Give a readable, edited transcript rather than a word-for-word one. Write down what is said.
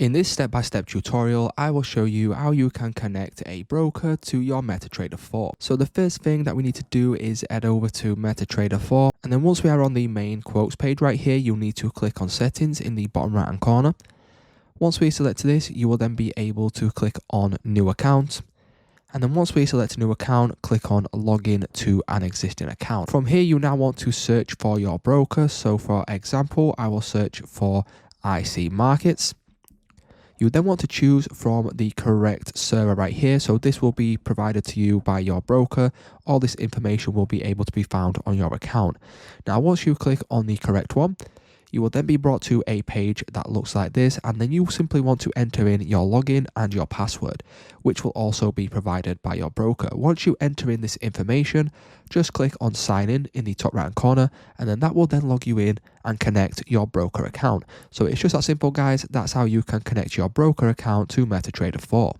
In this step-by-step tutorial, I will show you how you can connect a broker to your MetaTrader 4. So the first thing that we need to do is head over to MetaTrader 4, and then once we are on the main quotes page right here, you'll need to click on settings in the bottom right hand corner. Once we select this, you will then be able to click on new account. And then once we select a new account, click on login to an existing account. From here, you now want to search for your broker. So for example, I will search for IC Markets. You then want to choose from the correct server right here. So this will be provided to you by your broker. All this information will be able to be found on your account. Now, once you click on the correct one, you will then be brought to a page that looks like this, and then you simply want to enter in your login and your password, which will also be provided by your broker. Once you enter in this information, just click on sign in the top right hand corner, and then that will then log you in and connect your broker account. So it's just that simple, guys. That's how you can connect your broker account to MetaTrader 4.